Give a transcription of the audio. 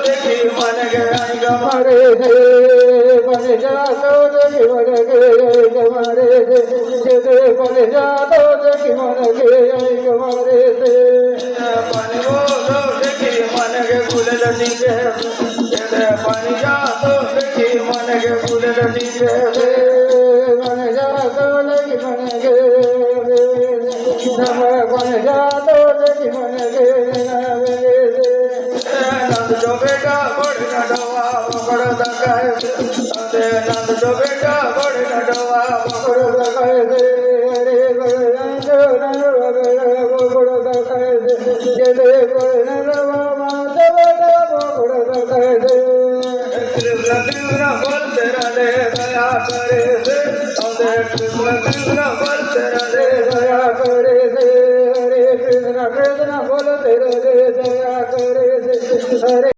देखी मन गए गमारे दे बन जातो देखी मन गे गमारे दे बन जातो देखी मन गे गमारे दे पानी बोलो देखी मन के फूल लटी के पानी जातो देखी मन के फूल लटी के बन जातो देखी मन गे बन जातो देखी मन गे नंद जो बेटा बड़ नडवा पकड़ दकाए दे नंद जो बेटा बड़ नडवा पकड़ दकाए दे रे नंद पकड़ दकाए दे दे नंदवा माता बेटा पकड़ दकाए दे कृष्ण कृष्ण बोलते रहे दया करे दे कृष्ण कृष्ण बोलते रहे दया करे दे हरे कृष्ण कृष्ण बोलते रहे दया करे दे हरे